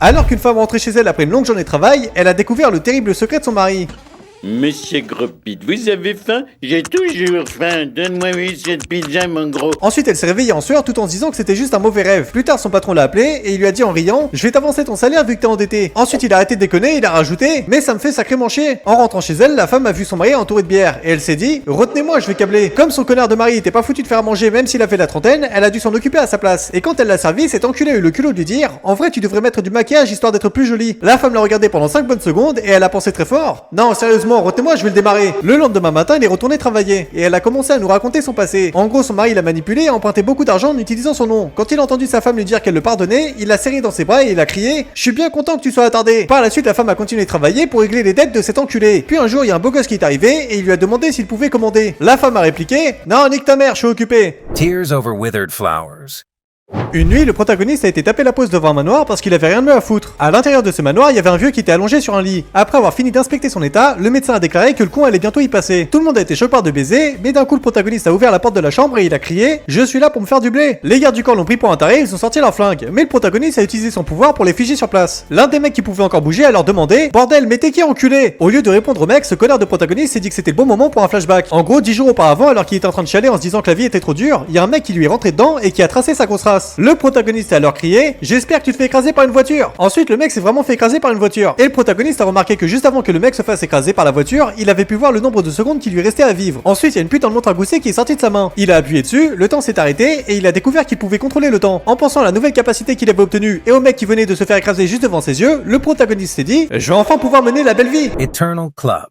Alors qu'une femme rentrait chez elle après une longue journée de travail, elle a découvert le terrible secret de son mari. Monsieur Gros-Pit, vous avez faim? J'ai toujours faim. Donne-moi cette pizza, mon gros. Ensuite, elle s'est réveillée en sueur tout en se disant que c'était juste un mauvais rêve. Plus tard, son patron l'a appelé et il lui a dit en riant: je vais t'avancer ton salaire vu que t'es endetté. Ensuite, il a arrêté de déconner et il a rajouté: mais ça me fait sacrément chier. En rentrant chez elle, la femme a vu son mari entouré de bière et elle s'est dit: retenez-moi, je vais câbler. Comme son connard de mari était pas foutu de faire à manger même s'il avait la trentaine, elle a dû s'en occuper à sa place. Et quand elle l'a servi, cet enculé a eu le culot de lui dire: en vrai, tu devrais mettre du maquillage histoire d'être plus jolie. La femme l'a regardé pendant 5 bonnes secondes et elle a pensé très fort: non, sérieusement, retenez-moi, je vais le démarrer. Le lendemain matin, elle est retournée travailler et elle a commencé à nous raconter son passé. En gros, son mari l'a manipulé et a emprunté beaucoup d'argent en utilisant son nom. Quand il a entendu sa femme lui dire qu'elle le pardonnait, il l'a serré dans ses bras et il a crié: je suis bien content que tu sois attardé. Par la suite, la femme a continué de travailler pour régler les dettes de cet enculé. Puis un jour, il y a un beau gosse qui est arrivé et il lui a demandé s'il pouvait commander. La femme a répliqué: non, nique ta mère, je suis occupé. Tears over withered flowers. Une nuit, le protagoniste a été tapé la pause devant un manoir parce qu'il avait rien de mieux à foutre. À l'intérieur de ce manoir, il y avait un vieux qui était allongé sur un lit. Après avoir fini d'inspecter son état, le médecin a déclaré que le con allait bientôt y passer. Tout le monde a été choqué par de baiser, mais d'un coup le protagoniste a ouvert la porte de la chambre et il a crié: je suis là pour me faire du blé. Les gardes du corps l'ont pris pour un taré, ils ont sorti leurs flingues. Mais le protagoniste a utilisé son pouvoir pour les figer sur place. L'un des mecs qui pouvait encore bouger a leur demandé: bordel, mais t'es qui enculé? Au lieu de répondre au mec, ce connard de protagoniste s'est dit que c'était le bon moment pour un flashback. En gros, 10 jours auparavant, alors qu'il était en train de chialer en se disant que la vie était trop dure, il y a un mec qui lui est rentré dedans et qui a tracé sa grosse race. Le protagoniste a alors crié: j'espère que tu te fais écraser par une voiture. Ensuite, le mec s'est vraiment fait écraser par une voiture. Et le protagoniste a remarqué que juste avant que le mec se fasse écraser par la voiture, il avait pu voir le nombre de secondes qui lui restait à vivre. Ensuite, il y a une putain de montre à gousset qui est sortie de sa main. Il a appuyé dessus, le temps s'est arrêté et il a découvert qu'il pouvait contrôler le temps. En pensant à la nouvelle capacité qu'il avait obtenue et au mec qui venait de se faire écraser juste devant ses yeux, le protagoniste s'est dit: je vais enfin pouvoir mener la belle vie. Eternal Club.